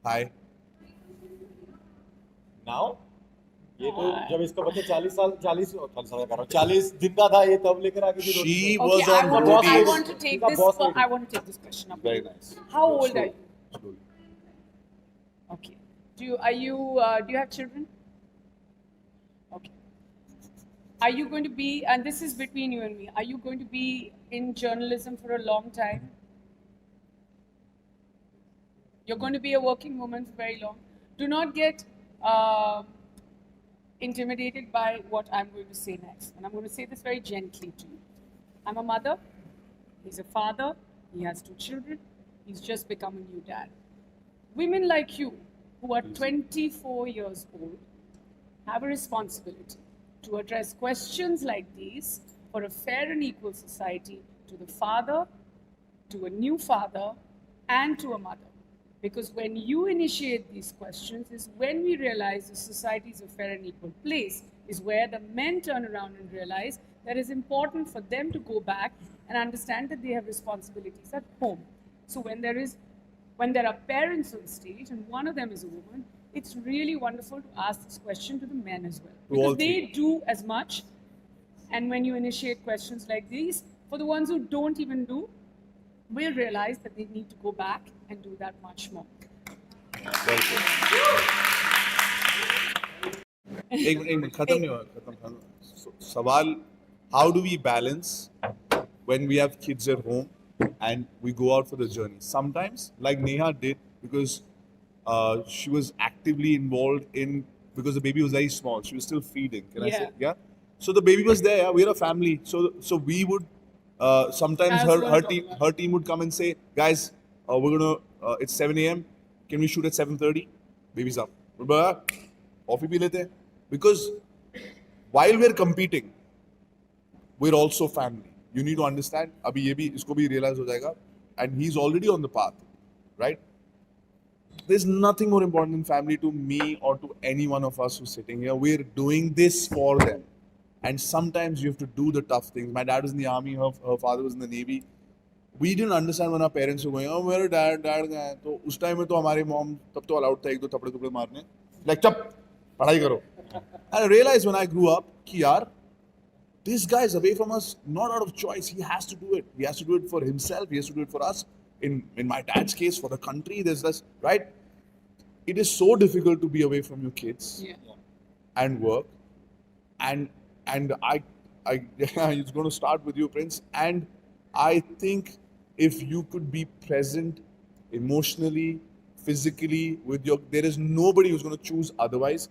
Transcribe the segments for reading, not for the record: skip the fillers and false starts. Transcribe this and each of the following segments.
Hi. Now ये तो जब इसका बच्चा 40 दिन का था ये तब लेकर आगे She Okay, was I on want, roadies. I want to take this. I want to take this question up. Very nice. How old Slowly, are you? slowly. Okay. Do you have children? Okay. Are you going to be, and this is between you and me, are you going to be in journalism for a long time? You're going to be a working woman for very long. Do not get intimidated by what I'm going to say next. And I'm going to say this very gently to you. I'm a mother, he's a father, he has 2 children, he's just become a new dad. Women like you, who are 24 years old, have a responsibility to address questions like these for a fair and equal society to the father, to a new father, and to a mother. Because when you initiate these questions is when we realize the society is a fair and equal place, is where the men turn around and realize that it's important for them to go back and understand that they have responsibilities at home. So when there are parents on stage and one of them is a woman, it's really wonderful to ask this question to the men as well. Because they do as much. And when you initiate questions like these, for the ones who don't even do, will realize that they need to go back and do that much more. एक minute खत्म नहीं हुआ खत्म सवाल how do we balance when we have kids at home and we go out for the journey sometimes like Neha did because she was actively involved in because the baby was very small she was still feeding can I say yeah so the baby was there we're a family so we would sometimes her team would come and say guys we're gonna it's 7 a.m. can we shoot at 7:30 baby's up coffee pee lete hain because while we're competing we're also family you need to understand abhi ye bhi isko bhi realize ho jayega and he's already on the path right there's nothing more important than family to me or to any one of us who's sitting here we're doing this for them and sometimes you have to do the tough things my dad was in the army her father was in the navy we didn't understand when our parents were going oh मेरे dad गए हैं तो उस time में तो हमारे mom तब तो allowed था एक दो थपड़े थपड़े मारने like चप पढ़ाई करो and I realized when I grew up कि यार this guy is away from us not out of choice he has to do it for himself he has to do it for us in my dad's case for the country there's this right it is so difficult to be away from your kids and work and I it's going to start with you Prince and I think if you could be present emotionally physically with your there is nobody who's going to choose otherwise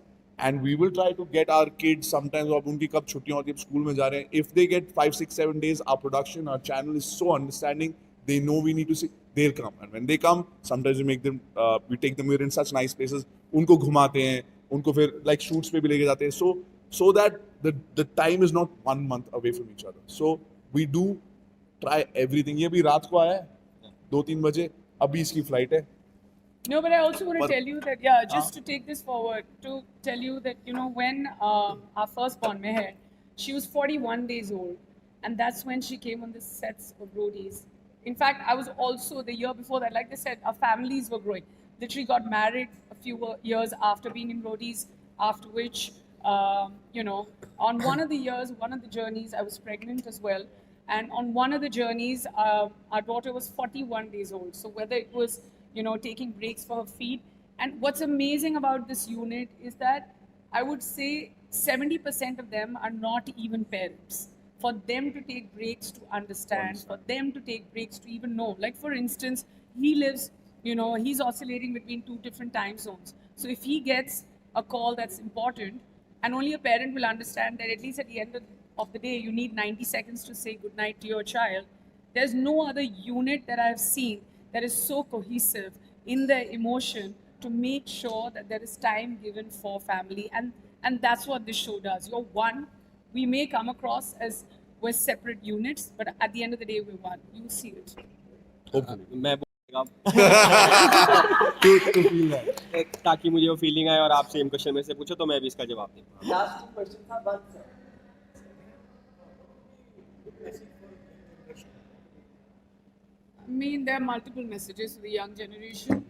and we will try to get our kids sometimes अब उनकी कब छुट्टियां होती है school में जा रहे हैं if they get 5 6 7 days our production our channel is so understanding they know we need to see they'll come and when they come sometimes we make them we take them we're in such nice places उनको घुमाते हैं उनको फिर like shoots पे भी लेके जाते हैं so that the time is not 1 month away from each other so we do try everything ये भी रात को आया है 2-3 बजे अभी इसकी फ्लाइट है No, but I also want to tell you that, just to take this forward, to tell you that, when our firstborn, Meher, she was 41 days old, and that's when she came on the sets of Roadies. In fact, I was also, the year before that, like they said, our families were growing. Literally got married a few years after being in Roadies, after which, on one of the years, one of the journeys, I was pregnant as well. And on one of the journeys, our daughter was 41 days old. So whether it was, taking breaks for her feed. And what's amazing about this unit is that I would say 70% of them are not even parents. For them to take breaks to understand, for them to take breaks to even know. Like for instance, he lives, he's oscillating between 2 different time zones. So if he gets a call that's important, and only a parent will understand that at least at the end of the day, you need 90 seconds to say goodnight to your child. There's no other unit that I've seen that is so cohesive in their emotion to make sure that there is time given for family. And that's what this show does. You're one. We may come across as we're separate units, but at the end of the day, we're one. You see it. मैं ताकि मुझे वो feeling आए और आप same question में से पूछो तो मैं भी इसका जवाब दे पाऊँ लास्ट क्वेश्चन था बस I mean, there are multiple messages to the young generation.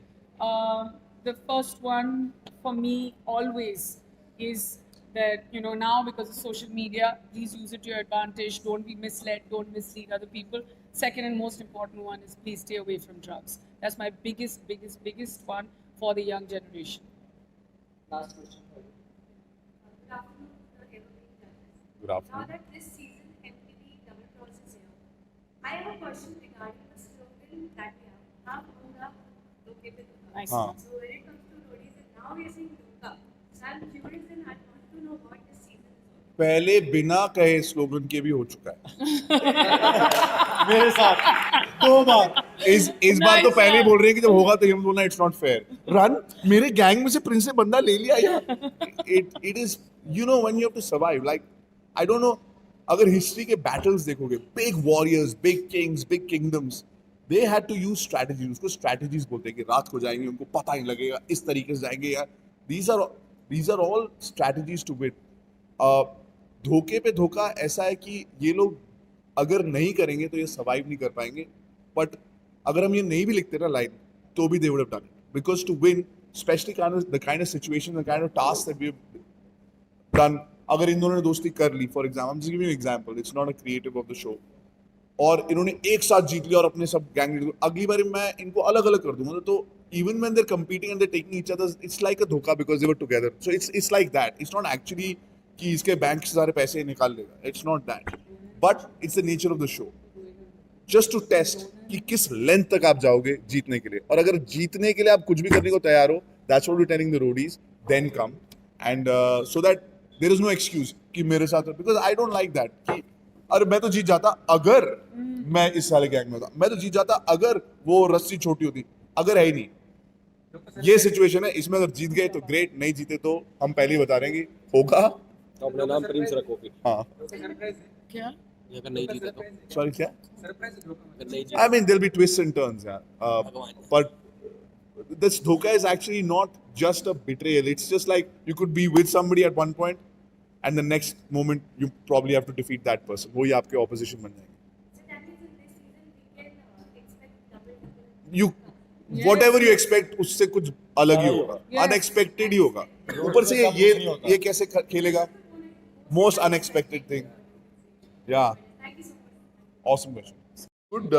the first one for me always is that, you know, now because of social media, please use it to your advantage. Don't be misled. Don't mislead other people. Second and most important one is please stay away from drugs. That's my biggest one for the young generation. Last question for you. Good afternoon, everybody judges. Good Now afternoon. that this season MTV Double Cross is here, I have a question regarding the slogan that we have, "Ham Pura Loke Pe Dhuka." Nice. हाँ. So when it comes to roadies, and now we are saying Dhuka. So I'm curious and I want to know what this season is all about. पहले बिना कहे slogan के भी हो चुका है। मेरे साथ 2 बार इस बार तो Nice पहले ही one. बोल रहे हैं कि जब होगा तो हम बोलना इट्स नॉट फेयर। रन मेरे गैंग में से प्रिंस ने बंदा ले लिया यार। It is you know when you have to survive like I don't know अगर हिस्ट्री के बैटल्स देखोगे big warriors big kings big kingdoms they had to use strategy उसको स्ट्रेटजीज बोलते हैं कि रात को जाएंगे उनको पता नहीं लगेगा इस तरीके से जाएंगे यार these are all strategies to win. धोखे पे धोखा ऐसा है कि ये लोग अगर नहीं करेंगे तो ये सर्वाइव नहीं कर पाएंगे बट अगर हम ये नहीं भी लिखते ना लाइन तो भी they would have done it because to win especially the kind of situation the kind of task that we have done अगर इन दोनों ने दोस्ती कर ली for example I am just giving you example it's not a creative of the show और इन्होंने एक साथ जीत लिया और अपने सब गैंग अगली बार मैं इनको अलग अलग कर दूंगा तो even when they are competing and they taking each other it's like a धोखा because they were together so it's like that it's not actually कि इसके बैंक से सारे पैसे निकाल लेगा it's not that but it's the nature of the show just to test कि किस लेंथ तक आप जाओगे जीतने के लिए और अगर जीतने के लिए आप कुछ भी करने को तैयार हो that's what we telling the Roadies then come and so that there is no excuse कि मेरे साथ because I don't like that कि अरे मैं तो जीत जाता अगर मैं इस साले गैंग में था मैं तो जीत जाता अगर वो रस्सी छोटी होती अगर है ही नहीं ये सिचुएशन है इसमें अगर जीत गए तो ग्रेट नहीं जीते तो हम पहले ही बता रहे हैं कि होगा अपना नाम प्रिंस रखो फिर हाँ क्या? अगर नहीं जीते तो सॉरी क्या अगर नहीं I mean, there'll be twists and turns, yeah. But this dhoka is actually not just a betrayal. It's just like you could be with somebody at one point, and the next moment you probably have to defeat that person. वो ही आपके opposition बन जाएंगे. So that means in this season we can expect double. You, Yes. whatever you expect, उससे कुछ अलग ही होगा. Yes. Unexpected ही होगा. ऊपर से ये कैसे खेलेगा? Most unexpected thing. Yeah. Thank you so much. Awesome question. Good.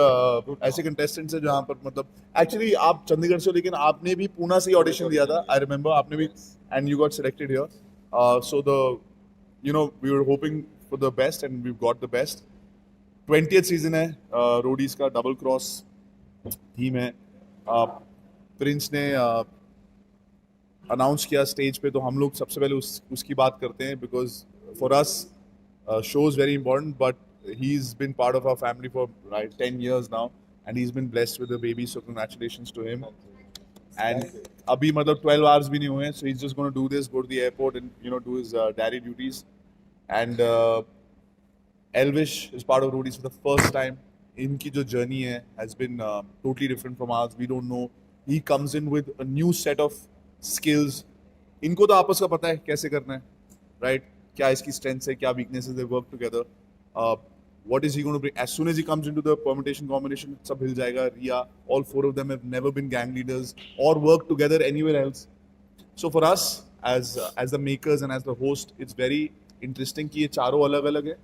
ऐसे कंटेस्टेंट्स हैं जहाँ पर मतलब एक्चुअली आप चंडीगढ़ से हो लेकिन आपने भी पूना से ही ऑडिशन दिया था आई रिमेम्बर आपने भी and you got selected here so the you know we were hoping for the best and we got the best 20th season है रोडीज का डबल क्रॉस थीम है प्रिंस ने अनाउंस किया स्टेज पे तो हम लोग सबसे पहले उसकी बात करते हैं because for us show is very important, but he's been part of our family for 10 years now, and he's been blessed with a baby. So congratulations to him. And abhi matlab 12 hours bhi nahi hue, so he's just going to do this, go to the airport, and do his daddy duties. And Elvish is part of Roadies for the first time. Inki jo journey hai has been totally different from ours. We don't know. He comes in with a new set of skills. इनको तो आपस का पता है कैसे करना है, right? क्या इसकी स्ट्रेंथ्स है क्या weaknesses they work together what is he going to bring as soon as he comes into the permutation combination सब हिल जाएगा Riya all 4 of them have never been gang leaders और work together anywhere else so for us as the makers and as the host it's very interesting कि ये चारों अलग अलग है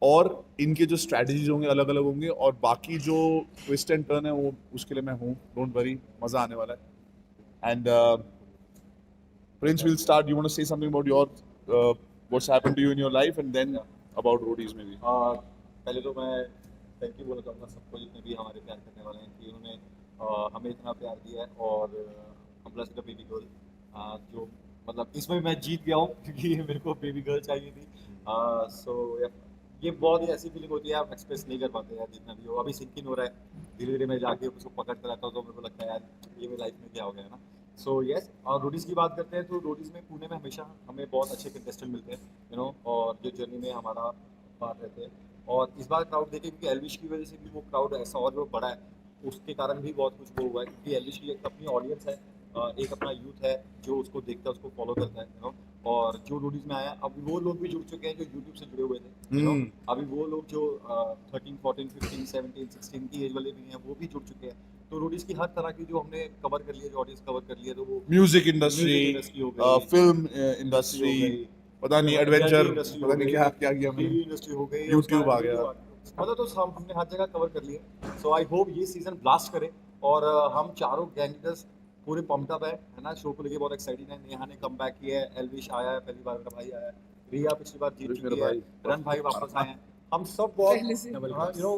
और इनके जो स्ट्रैटेजीज होंगे अलग अलग होंगे और बाकी जो ट्विस्ट एंड टर्न है वो उसके लिए मैं हूँ डोंट वरी मजा आने वाला है and Prince will start you want to say something about your what's happened to you in your life and then about roadies maybe पहले तो मैं थैंक यू बोलना चाहूँगा सबको जितने भी हमारे प्यार करने वाले हैं कि उन्होंने हमें इतना प्यार दिया है और हम प्लस द बेबी गर्ल जो मतलब इसमें मैं जीत गया हूँ क्योंकि मेरे को बेबी गर्ल चाहिए थी सो ये बहुत ही ऐसी फीलिंग होती है आप एक्सप्रेस नहीं कर पाते यार जितना भी हो अभी सिंक इन हो रहा है धीरे धीरे मैं जाके उसको पकड़ता रहता हूँ तो मेरे को लगता है यार ये मेरी लाइफ में क्या हो गया है ना सो यस और रोडीज़ की बात करते हैं तो रोडीज़ में पुणे में हमेशा हमें बहुत अच्छे कंटेस्टेंट मिलते हैं यू नो और जो जर्नी में हमारा पार्ट रहते हैं और इस बार क्राउड देखें क्योंकि एल्विश की वजह से भी वो क्राउड ऐसा और वो बड़ा है उसके कारण भी बहुत कुछ वो हुआ है क्योंकि एल्विश की एक अपनी ऑडियंस है एक अपना यूथ है जो उसको देखता है उसको फॉलो करता है यू नो और जो रोडीज में आया अभी वो लोग भी जुड़ चुके हैं जो यूट्यूब से जुड़े हुए थे you know? अभी वो लोग जो 13, 14, 15, 17, 16 की एज वाले भी हैं वो भी जुड़ चुके हैं तो रोडीज की हर तरह की जो हमने कवर कर लिया, जो ऑडियंस कवर कर लिया, तो वो म्यूजिक इंडस्ट्री, Music industry हो गई, फिल्म इंडस्ट्री, हो गई, पता नहीं reality एडवेंचर, industry पता हो नहीं गई, क्या क्या किया टीवी हमने। इंडस्ट्री हो गई, YouTube उसका आ गया। मतलब तो सब हमने हर जगह कवर कर लिया। सो आई होप ये सीजन ब्लास्ट करे और हम चारों गैंगस्टर्स पूरे पम्प्ड अप है ना, शो को लेके बहुत एक्साइटेड है। नेहा ने कम बैक किया है, एल्विश आया है, पहली बार मेरा भाई आया है, रिया पिछली बार जीत एल्विश चुकी मेरा है, भाई। रन भाई वापस आए हैं, हम सब पहले से। बहुत यू नो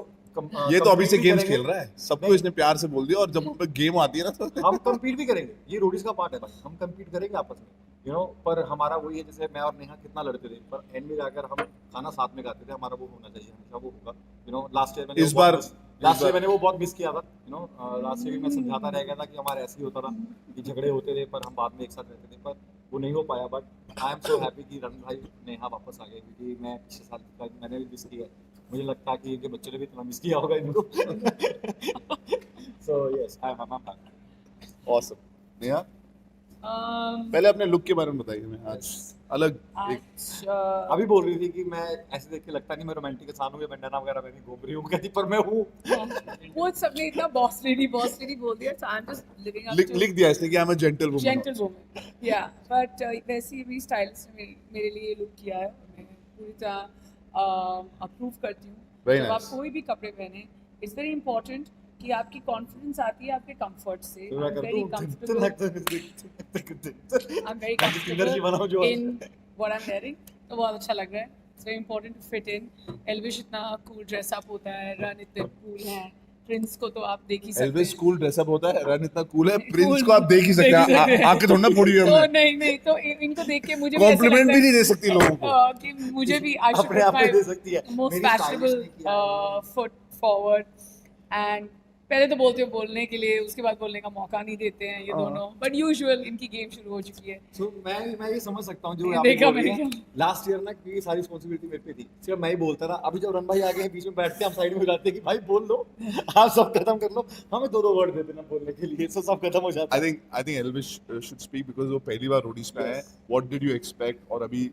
ये तो अभी से compete भी गेम्स करेंगे। खेल रहा है, सबको नहीं। इसने प्यार से बोल दिया, और जब गेम आती है ना तो हम कम्पीट भी करेंगे, ये रोडीज का पार्ट है भाई, हम कम्पीट करेंगे आपस में, यू नो। पर हमारा वही है, जैसे मैं और नेहा कितना लड़ते थे, पर एंड में जाकर हम खाना साथ में खाते थे, हमारा वो होना चाहिए, हमेशा वो होगा, यू नो। लास्ट ईयर मैंने इस बार मैंने वो बहुत मिस किया था, यू नो। लास्ट ईयर मैं समझाता रह गया था कि हमारा ऐसे ही होता था कि झगड़े होते थे, पर हम बाद में एक साथ रहते थे, पर वो नहीं हो पाया। But I am so happy कि रन भाई नेहा वापस आ गए, क्योंकि मैं पिछले साल का मैंने भी मिस किया है, मुझे लगता है कि इनके बच्चे ने भी इतना मिस किया होगा इनको। So yes, I am happy. Awesome. Neha, पहले अपने लुक के बारे में बताइए, हमें आज अलग एक आज अभी बोल रही थी कि मैं ऐसे देख के लगता नहीं मैं रोमांटिक इंसान हूँ या बंडना वगैरह में नहीं घूम रही हूँ, कहती पर मैं हूँ। वो सबने इतना बॉस लेडी बोल दिया, so I'm just living up to लिख दिया इसने कि I am a gentle woman. gentlewoman. Yeah, but वैसे ही भी स्टाइलिस्ट ने मेरे लिए लुक किया है, मैं पूरी तरह अप्रूव करती हूँ। Very जब आप nice. कोई भी कपड़े पहने, इट्स वेरी इंपॉर्टेंट कि आपकी कॉन्फिडेंस आती है आपके कंफर्ट से। तो मैं I'm करता very हूँ comfortable. I'm very एनर्जी बनाओ जो comfortable in what I'm wearing, तो बहुत अच्छा लग रहा है। It's very important to fit in. Elvish इतना cool dress up होता है, रन इतने cool हैं, प्रिंस को तो आप देख ही सकते एल्विस हैं। कूल ड्रेसअप होता है, रन इतना कूल है, Cool. प्रिंस को आप देख ही सकते हैं, आंखें थोड़ा ना फोड़ी हुई तो हमने। नहीं तो इनको देख के मुझे भी ऐसा कॉम्प्लीमेंट लगता भी है, नहीं दे सकती लोगों को। कि मुझे भी I should अपने put आप में my दे सकती है। most मेरी stylist fashionable ने किया। foot forward, and पहले तो बोलते हो बोलने के लिए, उसके बाद बोलने का मौका नहीं देते हैं ये दोनों, बट यूजुअल इनकी गेम शुरू हो चुकी है। So, मैं ये समझ सकता हूँ जो ये आप देखा बोल रही मैंने हैं। लास्ट ईयर ना ये सारी रिस्पॉन्सिबिलिटी मेरे पे थी, सिर्फ मैं ही बोलता था। अभी जब रन भाई आ गए हैं बीच में बैठते हैं, हम साइड में हो जाते हैं कि भाई बोल लो, आप सब खत्म कर लो, हमें दो वर्ड दे देना बोलने के लिए, so सब खत्म हो जाता है। I think Elvis should speak because वो पहली बार रोडीज पे आए हैं। What did you expect? और अभी